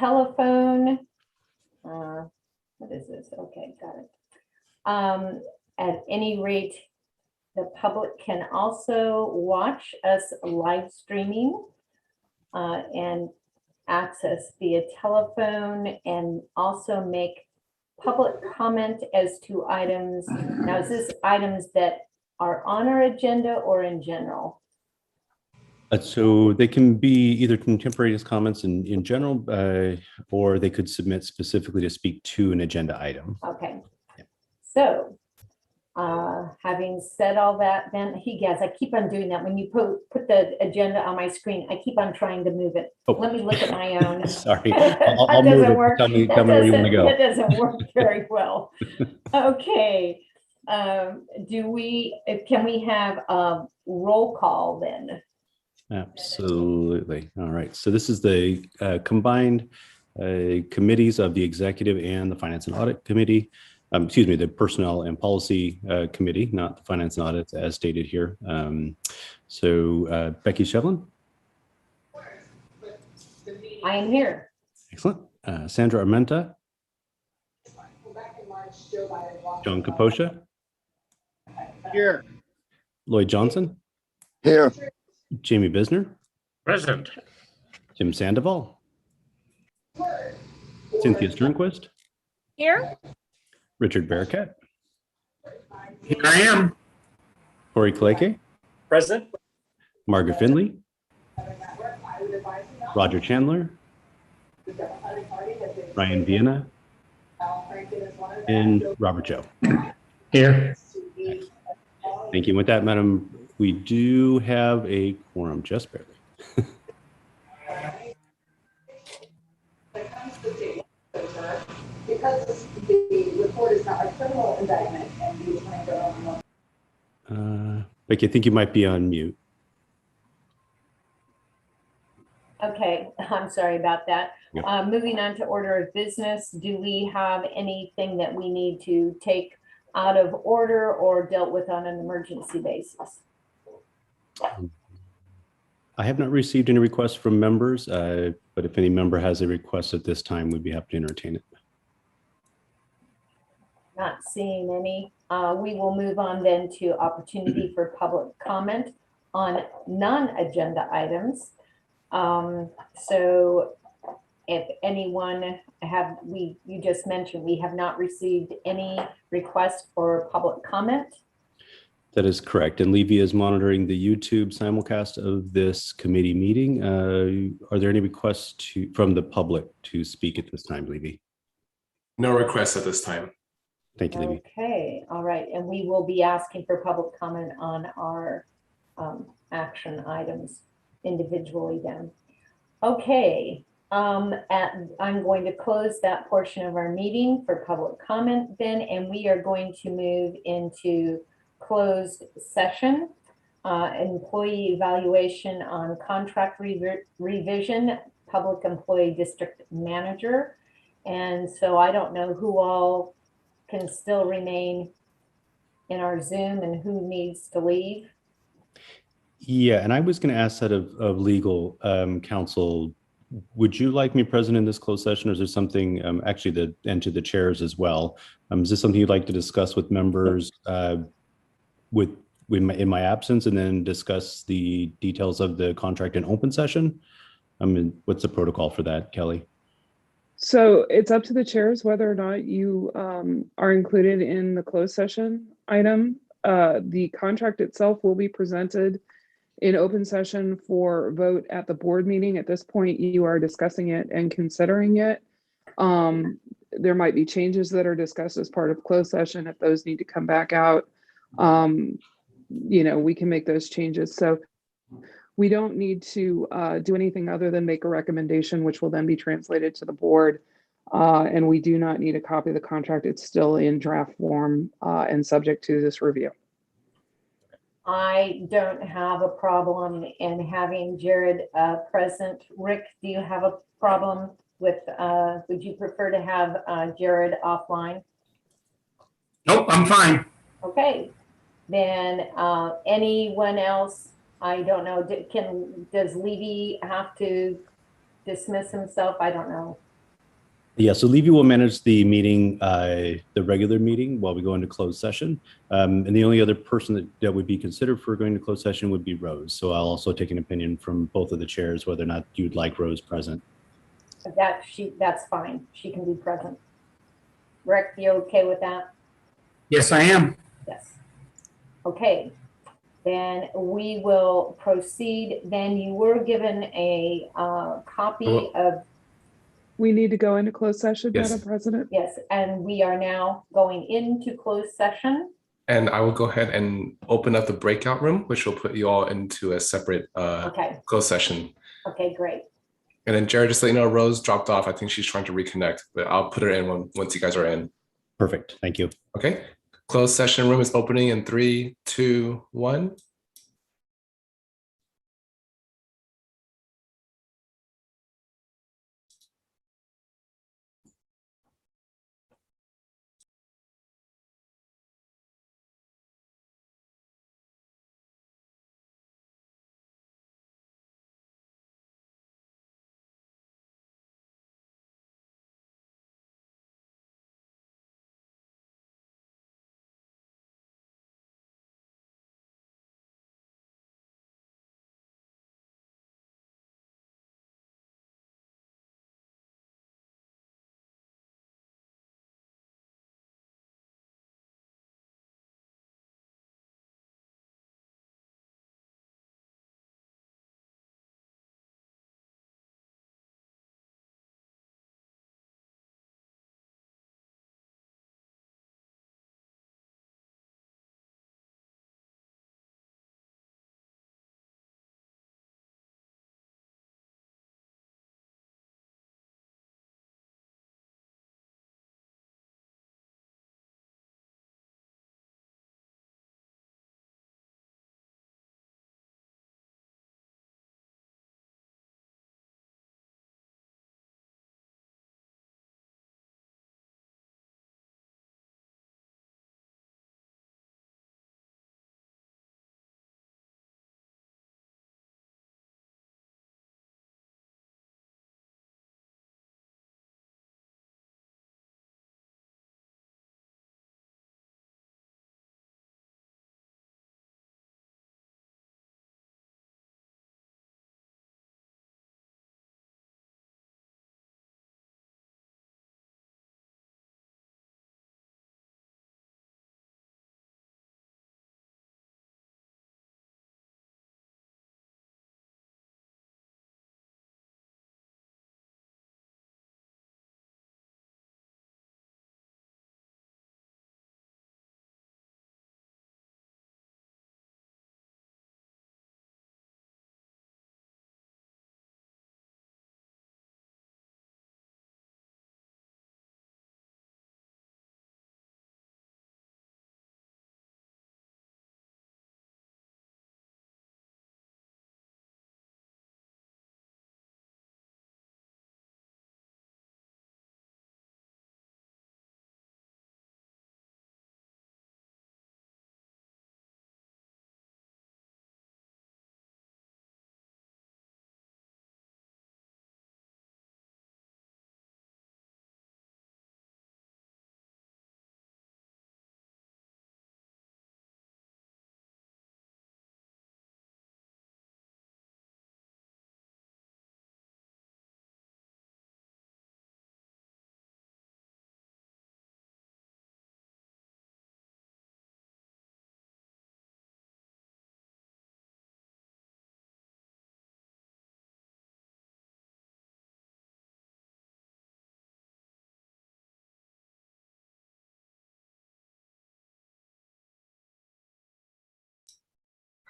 telephone, what is this? Okay, got it. At any rate, the public can also watch us live streaming and access via telephone, and also make public comment as to items. Now, is this items that are on our agenda or in general? So they can be either contemporaneous comments in general, or they could submit specifically to speak to an agenda item. Okay. Yeah. So having said all that, then I keep on doing that. When you put the agenda on my screen, I keep on trying to move it. Oh. Let me look at my own. Sorry, I'll move it. Work. Tell me where you want to go. That doesn't work very well. Okay. Can we have a roll call then? Absolutely. All right. So this is the combined committees of the Executive and the Finance and Audit Committee. Excuse me, the Personnel and Policy Committee, not the Finance and Audit as stated here. Becky Shevlin. I am here. Excellent. Sandra Armenta. John Kaposha. Here. Lloyd Johnson. Here. Jamie Bisner. Present. Jim Sandoval. Cynthia Sternquist. Here. Richard Bearcat. Here I am. Corey Kaleke. Present. Margaret Finley. Roger Chandler. Ryan Vienna. And Robert Joe. Here. Thank you. With that, Madam, we do have a quorum, just barely. Because the report is not a criminal indictment and the attorney general. Becky, I think you might be on mute. Okay, I'm sorry about that. Yeah. Moving on to order of business, do we have anything that we need to take out of order or dealt with on an emergency basis? I have not received any requests from members, but if any member has a request at this time, we'd be happy to entertain it. Not seeing any. We will move on then to opportunity for public comment on non-agenda items. So if anyone you just mentioned, we have not received any requests for public comment. That is correct. And Levy is monitoring the YouTube simulcast of this committee meeting. Are there any requests from the public to speak at this time, Levy? No requests at this time. Thank you, Levy. Okay, all right. And we will be asking for public comment on our action items individually then. Okay, I'm going to close that portion of our meeting for public comment then, and we are going to move into closed session, employee evaluation on contract revision, public employee district manager. And so I don't know who all can still remain in our Zoom and who needs to leave. Yeah, and I was going to ask that of legal counsel. Would you like me present in this closed session, or is there something and to the chairs as well? Is this something you'd like to discuss with members in my absence, and then discuss the details of the contract in open session? What's the protocol for that, Kelly? So it's up to the chairs whether or not you are included in the closed session item. The contract itself will be presented in open session for vote at the board meeting. At this point, you are discussing it and considering it. There might be changes that are discussed as part of closed session. If those need to come back out, we can make those changes. So we don't need to do anything other than make a recommendation, which will then be translated to the board. And we do not need a copy of the contract. It's still in draft form and subject to this review. I don't have a problem in having Jared present. Rick, do you have a problem with, would you prefer to have Jared offline? Nope, I'm fine. Okay, then anyone else? I don't know, does Levy have to dismiss himself? I don't know. Yeah, so Levy will manage the meeting, the regular meeting while we go into closed session. And the only other person that would be considered for going to closed session would be Rose. So I'll also take an opinion from both of the chairs, whether or not you'd like Rose present. That's fine. She can be present. Rick, you okay with that? Yes, I am. Yes. Okay, then we will proceed. Then you were given a copy of, We need to go into closed session, Yes. Madam President. yes, and we are now going into closed session. And I will go ahead and open up the breakout room, which will put you all into a separate Okay, closed session. okay, great. And then Jared, just to let you know, Rose dropped off. I think she's trying to reconnect, but I'll put her in once you guys are in. Perfect. Thank you. Okay. Closed session room is opening in 3, 2, 1.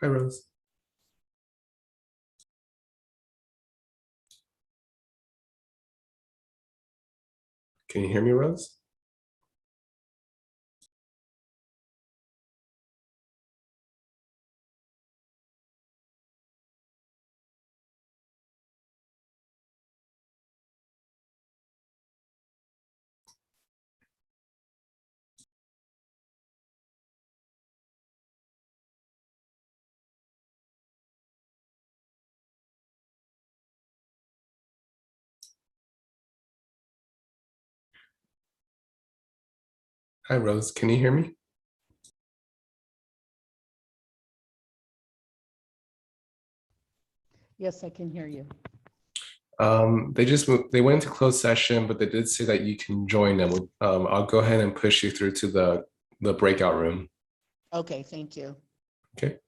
Hi, Rose. Can you hear me, Rose? Hi, Rose. Can you hear me? Yes, I can hear you. They just moved, they went into closed session, but they did say that you can join them. I'll go ahead and push you through to the breakout room. Okay, thank you. Okay.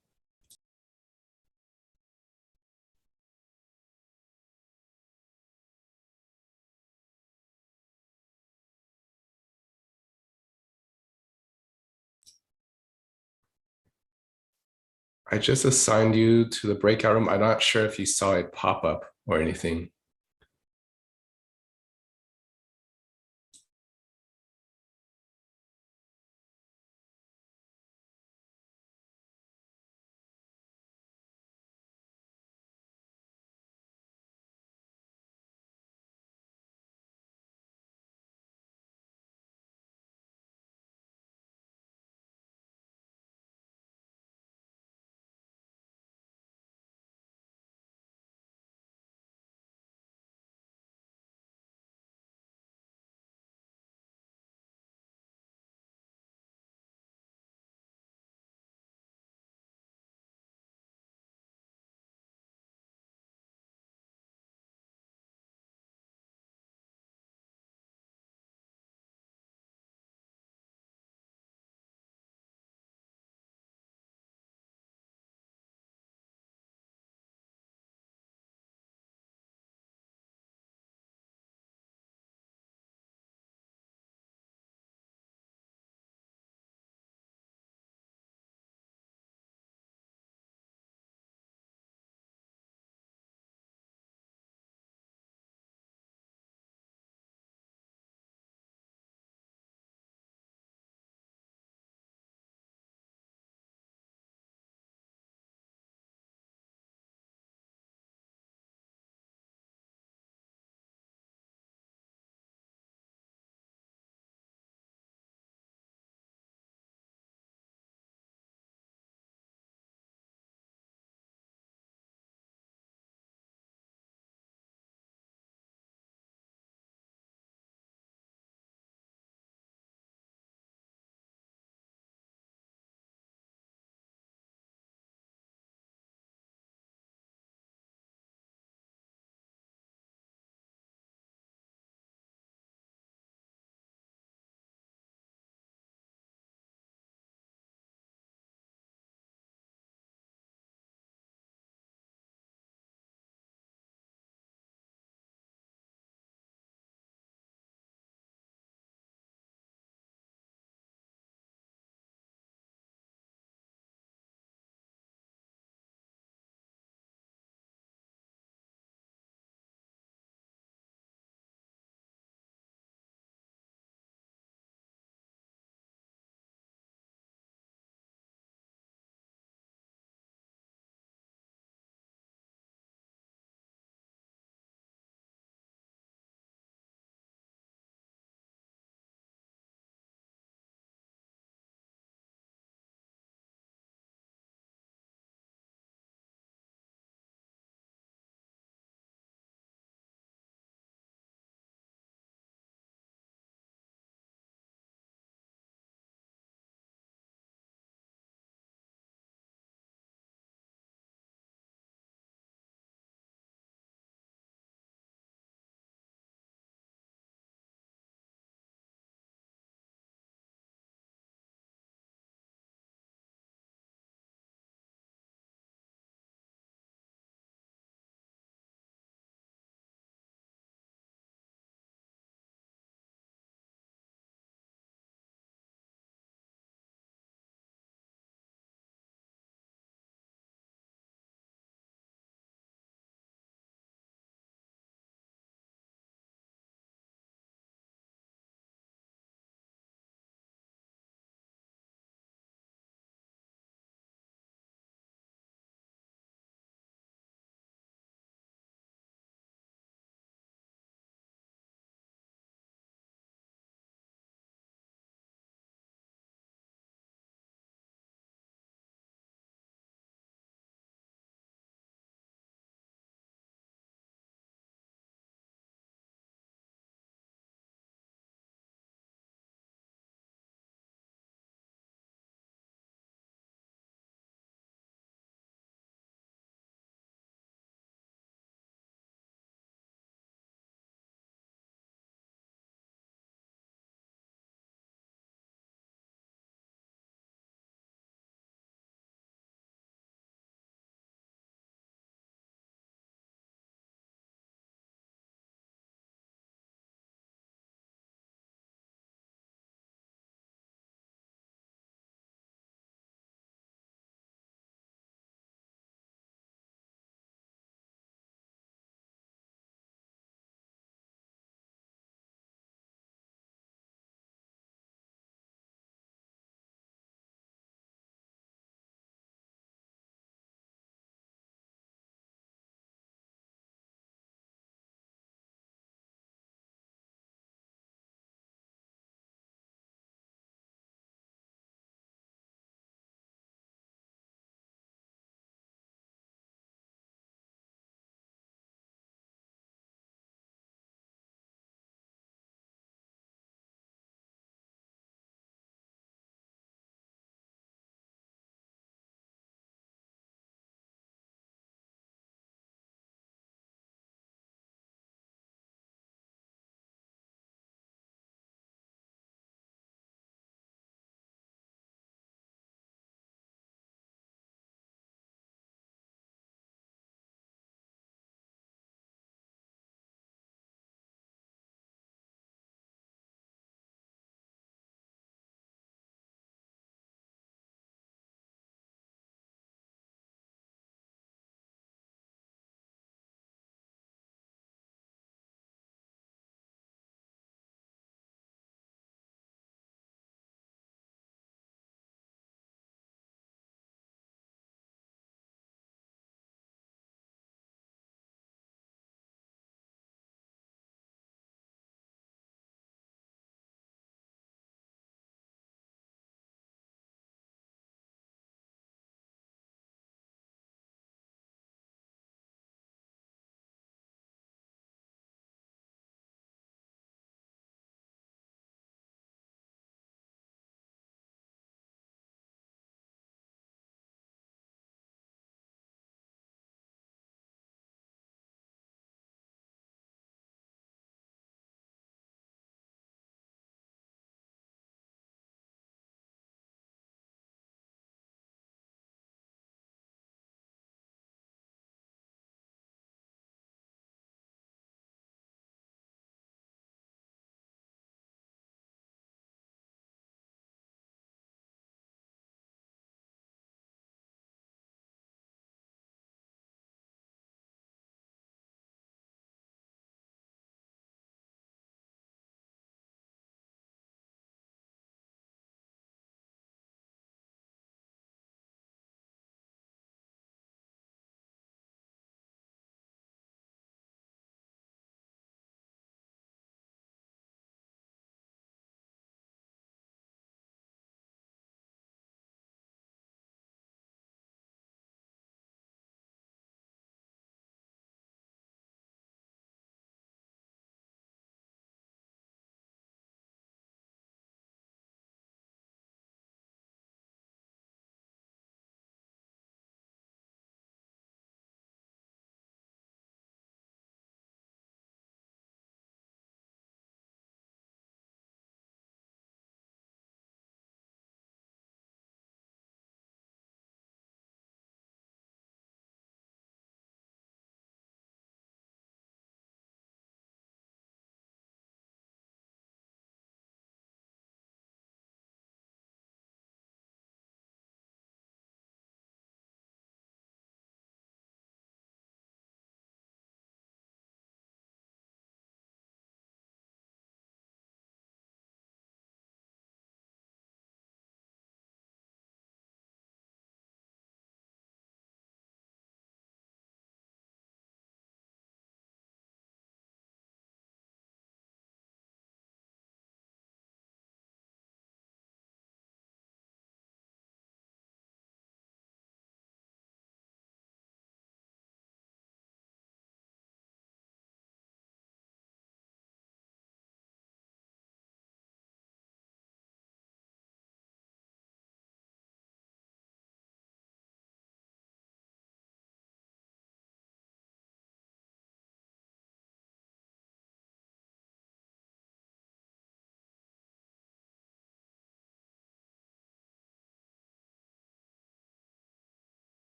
I just assigned you to the breakout room. I'm not sure if you saw it pop up or anything.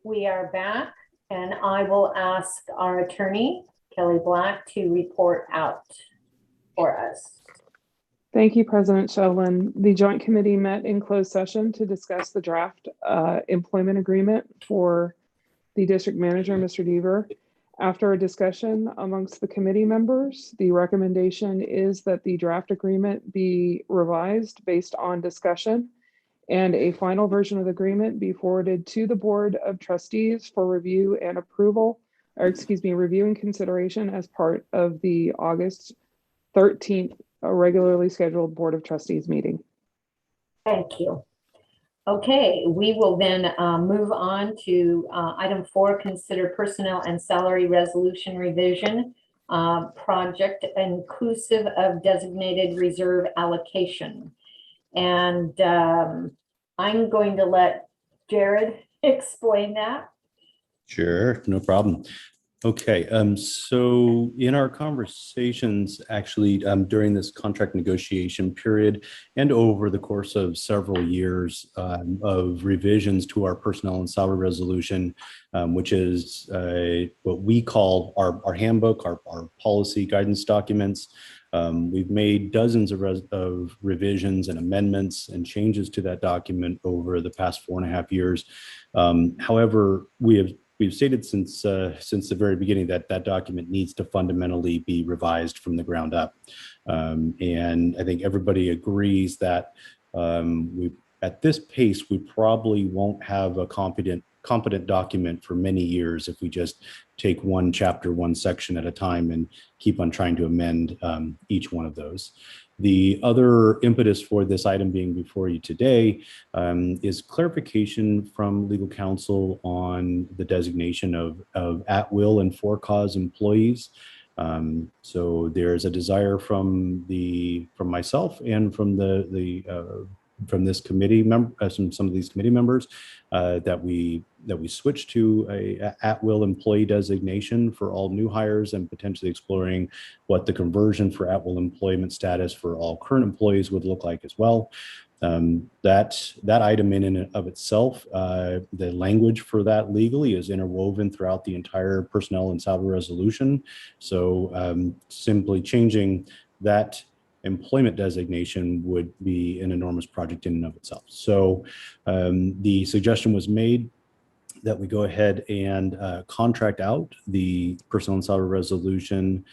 we are back, and I will ask our attorney, Kelly Black, to report out for us. Thank you, President Sheldon. The Joint Committee met in closed session to discuss the draft employment agreement for the district manager, Mr. Deaver. After a discussion amongst the committee members, the recommendation is that the draft agreement be revised based on discussion and a final version of the agreement be forwarded to the Board of Trustees for review and approval, or excuse me, review and consideration as part of the August 13th regularly scheduled Board of Trustees meeting. Thank you. Okay, we will then move on to item 4, consider personnel and salary resolution revision project inclusive of designated reserve allocation. And I'm going to let Jared explain that. Sure, no problem. Okay, so in our conversations, actually, during this contract negotiation period and over the course of several years of revisions to our personnel and salary resolution, which is what we call our handbook, our policy guidance documents. We've made dozens of revisions and amendments and changes to that document over the past 4.5 years. However, we've stated since the very beginning that that document needs to fundamentally be revised from the ground up. And I think everybody agrees that at this pace, we probably won't have a competent document for many years if we just take one chapter, one section at a time and keep on trying to amend each one of those. The other impetus for this item being before you today is clarification from legal counsel on the designation of at-will and for-cause employees. So there's a desire from myself and from from this committee some of these committee members that we switch to a at-will employee designation for all new hires and potentially exploring what the conversion for at-will employment status for all current employees would look like as well. That item in and of itself, the language for that legally is interwoven throughout the entire personnel and salary resolution. So simply changing that employment designation would be an enormous project in and of itself. So the suggestion was made that we go ahead and contract out the personnel and salary resolution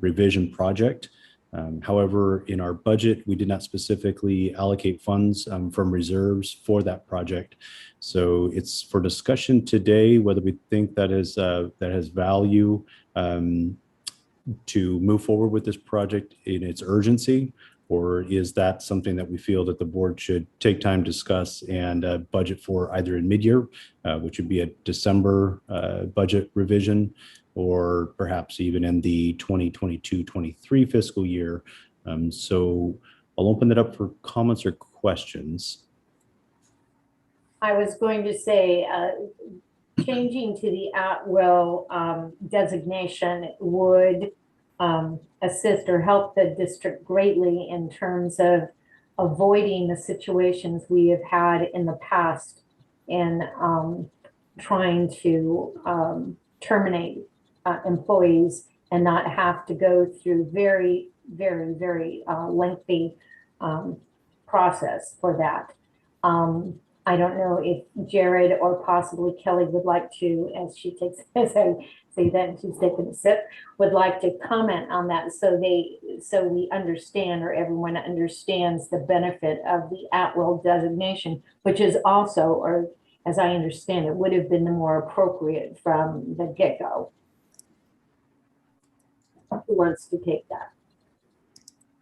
revision project. However, in our budget, we did not specifically allocate funds from reserves for that project. So it's for discussion today whether we think that has value to move forward with this project in its urgency, or is that something that we feel that the board should take time to discuss and budget for either in mid-year, which would be a December budget revision, or perhaps even in the 2022-23 fiscal year. So I'll open it up for comments or questions. I was going to say, changing to the at-will designation would assist or help the district greatly in terms of avoiding the situations we have had in the past in trying to terminate employees and not have to go through very, very, very lengthy process for that. I don't know if Jared or possibly Kelly would like to, as she takes, as I say that she's taking a sip, would like to comment on that so we understand, or everyone understands, the benefit of the at-will designation, which is also, or as I understand it, would have been the more appropriate from the get-go. Who wants to take that?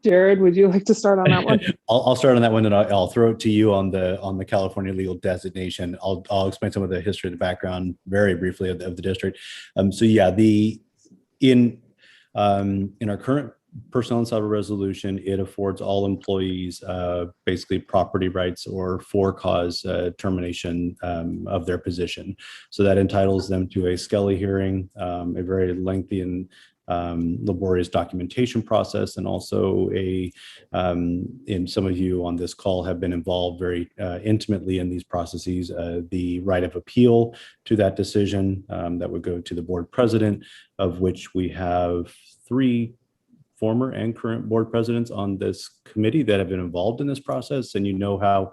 Jared, would you like to start on that one? I'll start on that one, and I'll throw it to you on the California legal designation. I'll explain some of the history, the background, very briefly of the district. So yeah, in our current personnel and salary resolution, it affords all employees basically property rights or for-cause termination of their position. So that entitles them to a Skelly hearing, a very lengthy and laborious documentation process, and also and some of you on this call have been involved very intimately in these processes, the right of appeal to that decision that would go to the board president, of which we have 3 former and current board presidents on this committee that have been involved in this process, and you know how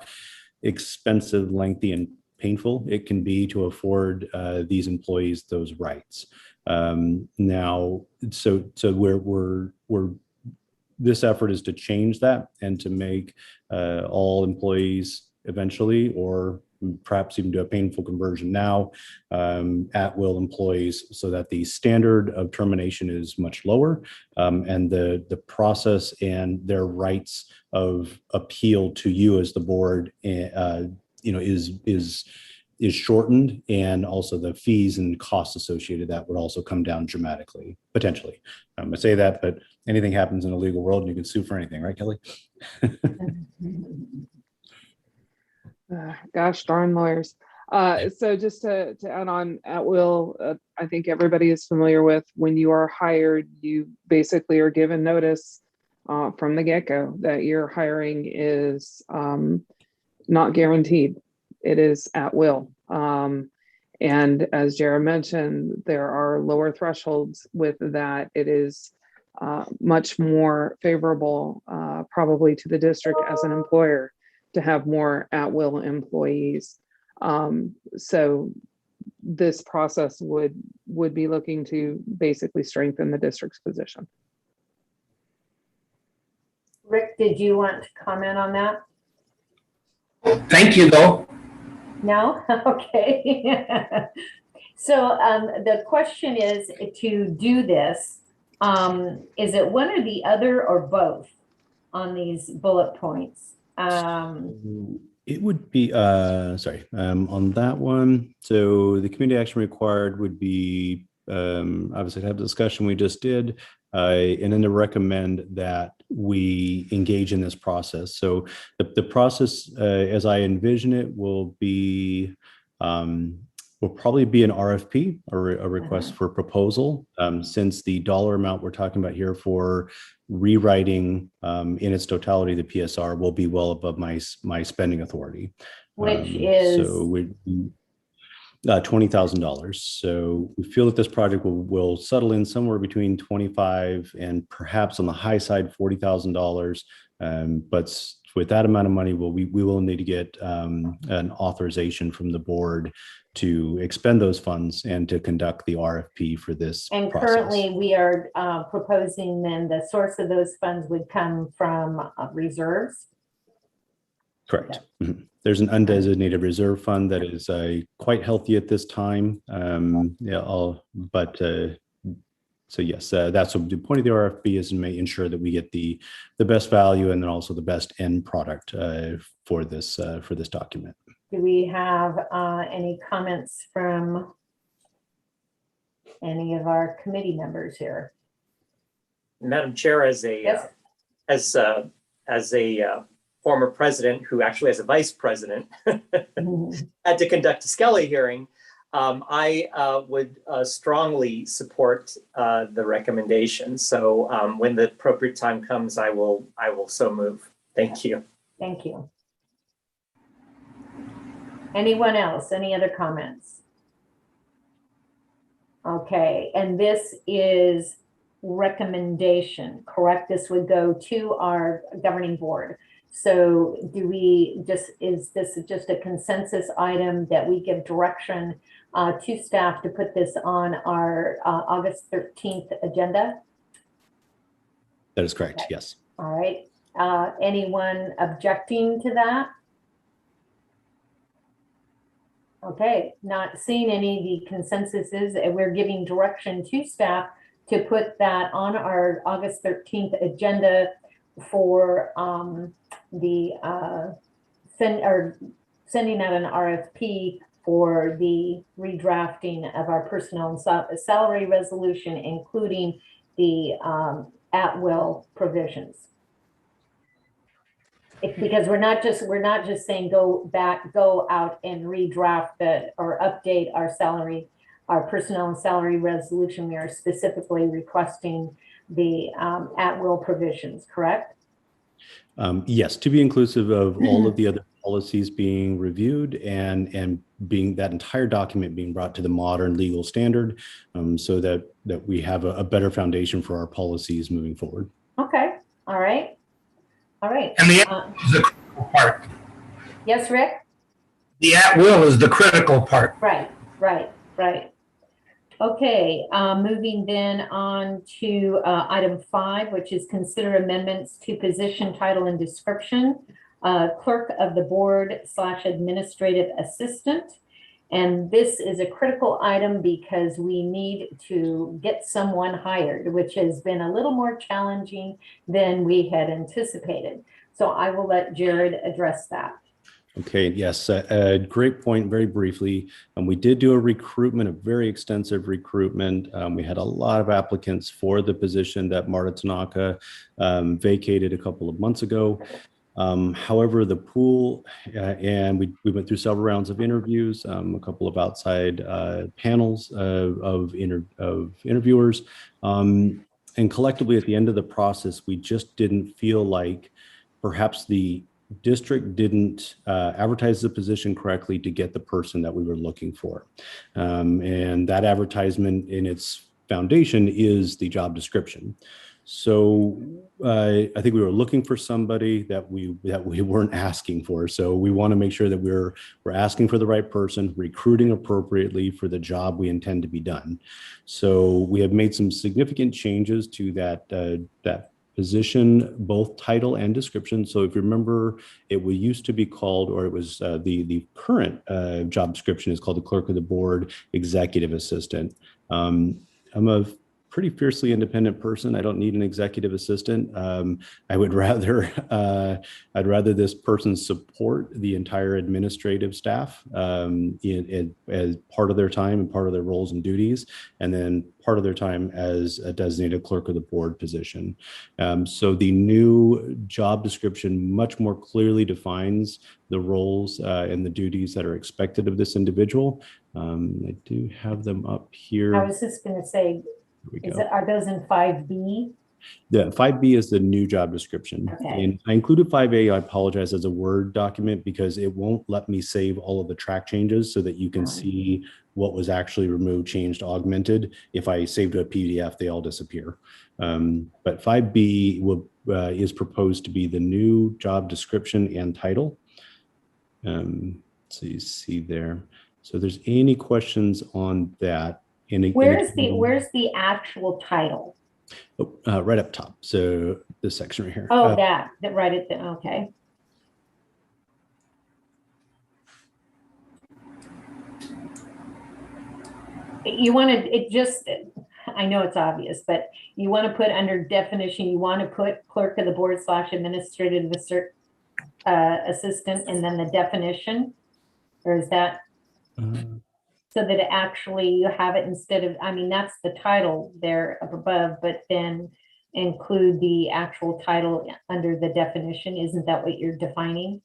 expensive, lengthy, and painful it can be to afford these employees those rights. Now, so we're this effort is to change that and to make all employees eventually, or perhaps even do a painful conversion now, at-will employees, so that the standard of termination is much lower, and the process and their rights of appeal to you as the board, is shortened, and also the fees and costs associated that would also come down dramatically, potentially. I say that, but anything happens in a legal world and you can sue for anything, right, Kelly? Gosh darn lawyers. So just to add on at will, I think everybody is familiar with when you are hired, you basically are given notice from the get-go that your hiring is not guaranteed. It is at will. And as Jared mentioned, there are lower thresholds with that. It is much more favorable probably to the district as an employer to have more at-will employees. So this process would be looking to basically strengthen the district's position. Rick, did you want to comment on that? Thank you, though. No? Okay. So the question is, to do this, is it one or the other or both on these bullet points? It would be, on that one. So the community action required would be, obviously to have the discussion we just did, and then to recommend that we engage in this process. So the process, as I envision it, will be, will probably be an RFP, or a request for proposal, since the dollar amount we're talking about here for rewriting in its totality the PSR will be well above my spending authority, Which is? so we $20,000. So we feel that this project will settle in somewhere between 25 and perhaps on the high side $40,000. But with that amount of money, we will need to get an authorization from the board to expend those funds and to conduct the RFP for this And process. currently we are proposing then the source of those funds would come from reserves. Correct. Mm-hmm. There's an undesignated reserve fund that is quite healthy at this time. So yes, that's what the point of the RFP is, to ensure that we get the best value and then also the best end product for this document. Do we have any comments from any of our committee members here? Madam Chair, as a Yes. as a former president who actually as a vice president had to conduct a Skelly hearing, I would strongly support the recommendation. So when the appropriate time comes, I will so move. Thank you. Thank you. Anyone else? Any other comments? Okay, and this is recommendation, correct? This would go to our governing board. So is this just a consensus item that we give direction to staff to put this on our August 13th agenda? That is correct, Okay. yes. All right. Anyone objecting to that? Okay, not seeing any. The consensus is that we're giving direction to staff to put that on our August 13th agenda for sending out an RFP for the redrafting of our personnel and salary resolution, including the at-will provisions. Because we're not just saying go out and redraft or update our our personnel and salary resolution, we are specifically requesting the at-will provisions, correct? Yes, to be inclusive of all of the other policies being reviewed and being that entire document being brought to the modern legal standard, so that we have a better foundation for our policies moving forward. Okay, all right. All right. And the at-will is the critical part. Yes, Rick? The at-will is the critical part. Right. Okay, moving then on to item 5, which is consider amendments to position, title, and description, clerk of the board / administrative assistant. And this is a critical item because we need to get someone hired, which has been a little more challenging than we had anticipated. So I will let Jared address that. Okay, yes, great point. Very briefly, we did do a recruitment, a very extensive recruitment. We had a lot of applicants for the position that Marta Tanaka vacated a couple of months ago. However, the pool, and we went through several rounds of interviews, a couple of outside panels of interviewers, and collectively at the end of the process, we just didn't feel like perhaps the district didn't advertise the position correctly to get the person that we were looking for. And that advertisement in its foundation is the job description. So I think we were looking for somebody that we weren't asking for. So we want to make sure that we're asking for the right person, recruiting appropriately for the job we intend to be done. So we have made some significant changes to that position, both title and description. So if you remember, it used to be called, or it was the current job description is called the clerk of the board executive assistant. I'm a pretty fiercely independent person. I don't need an executive assistant. I would rather, I'd rather this person support the entire administrative staff as part of their time and part of their roles and duties, and then part of their time as a designated clerk of the board position. So the new job description much more clearly defines the roles and the duties that are expected of this individual. I do have them up here. I was just going to say, are those in 5B? Yeah, 5B is the new job description. Okay. And I included 5A, I apologize, as a Word document because it won't let me save all of the track changes so that you can see what was actually removed, changed, augmented. If I saved a PDF, they all disappear. But 5B is proposed to be the new job description and title. So you see there. So if there's any questions on that. Where's the actual title? Oh, right up top. So this section right here. Oh, that right at the, okay. You want to, I know it's obvious, but you want to put under definition, you want to put clerk of the board / administrative assistant and then the definition, or is that? So that it actually, you have it instead of, I mean, that's the title there up above, but then include the actual title under the definition. Isn't that what you're defining?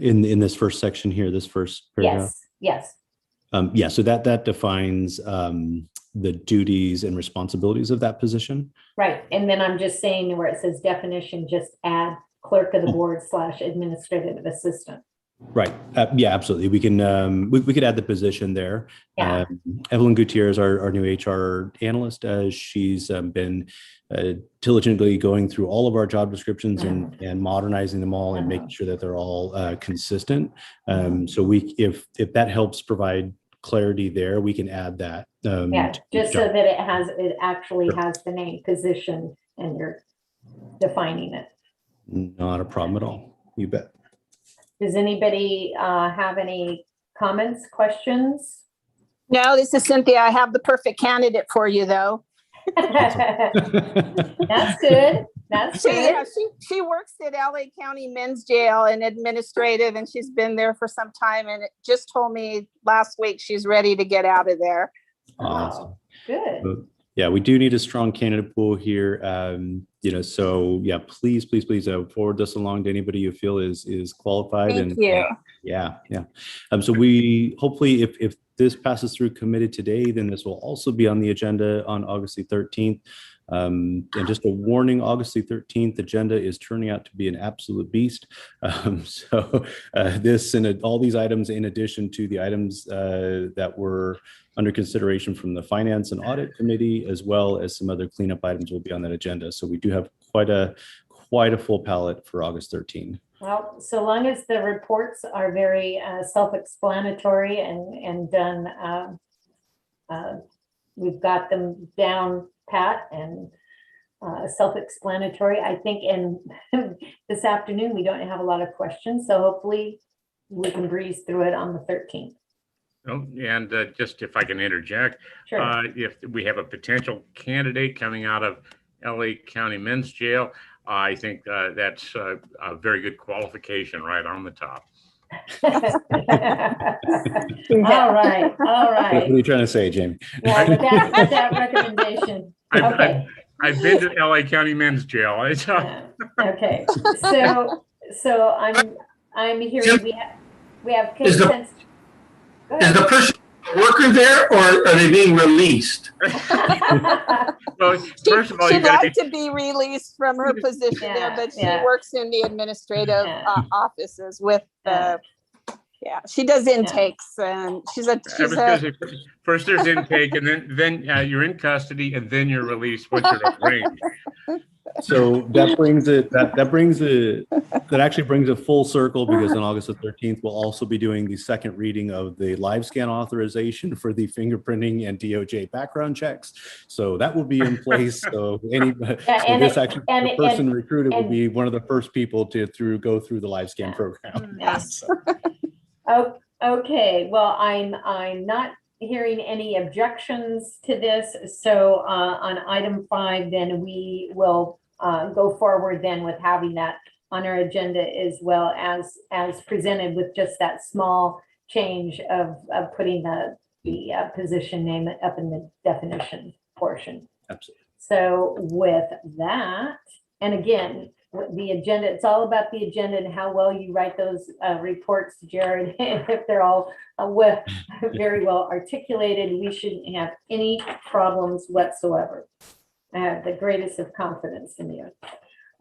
In this first section here, this first paragraph? Yes. Yeah, so that defines the duties and responsibilities of that position. Right. And then I'm just saying where it says definition, just add clerk of the board / administrative assistant. Right. Yeah, absolutely. We can we could add the position there. Yeah. Evelyn Gutierrez, our new HR analyst, she's been diligently going through all of our job descriptions and modernizing them all and making sure that they're all consistent. So if that helps provide clarity there, we can add that. Yeah, just so that it actually has the name, position, and you're defining it. Not a problem at all. You bet. Does anybody have any comments, questions? No, this is Cynthia. I have the perfect candidate for you, though. That's good. That's good. She works at LA County Men's Jail in administrative, and she's been there for some time. And it just told me last week she's ready to get out of there. Awesome. Good. Yeah, we do need a strong candidate pool here. So yeah, please forward this along to anybody you feel is qualified. Thank you. Yeah. So we hopefully, if this passes through committed today, then this will also be on the agenda on August the 13th. And just a warning, August the 13th agenda is turning out to be an absolute beast. This and all these items, in addition to the items that were under consideration from the Finance and Audit Committee, as well as some other cleanup items, will be on that agenda. So we do have quite a full palette for August 13. Well, so long as the reports are very self-explanatory and done, we've got them down pat and self-explanatory. I think in this afternoon, we don't have a lot of questions. So hopefully we can breeze through it on the 13th. Oh, and just if I can interject, Sure. if we have a potential candidate coming out of LA County Men's Jail, I think that's a very good qualification right on the top. All right. What are you trying to say, Jamie? Yeah, with that recommendation. Okay. I've been to LA County Men's Jail. Yeah. Okay. So I'm hearing we have consent. Is the person a worker there, or are they being released? Well, first of all, She'd like to be released from her position there, but she Yeah. works in the administrative Yeah. offices with the, she does intakes, and she's a first there's intake, and then you're in custody, and then you're released once you're arraigned. So that actually brings it full circle, because on August the 13th, we'll also be doing the second reading of the live scan authorization for the fingerprinting and DOJ background checks. So that will be in place. So the person recruited will be one of the first people to go through the live scan program. Yes. Oh, okay. Well, I'm not hearing any objections to this. So on item 5, then we will go forward then with having that on our agenda, as well as presented, with just that small change of putting the position name up in the definition portion. Absolutely. So with that, and again, the agenda, it's all about the agenda and how well you write those reports, Jared. If they're all very well articulated, we shouldn't have any problems whatsoever. I have the greatest of confidence in you.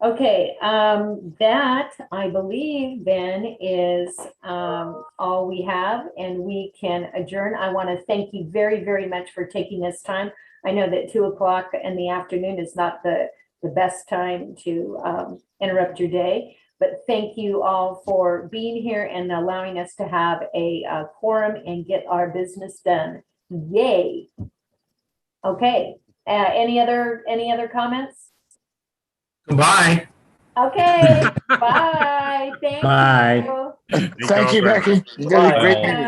Okay, that I believe then is all we have, and we can adjourn. I want to thank you very, very much for taking this time. I know that 2 o'clock in the afternoon is not the best time to interrupt your day, but thank you all for being here and allowing us to have a quorum and get our business done. Yay. Okay, any other comments? Goodbye. Okay, bye. Thank Bye. you. Thank you, Becky. You did a great meeting.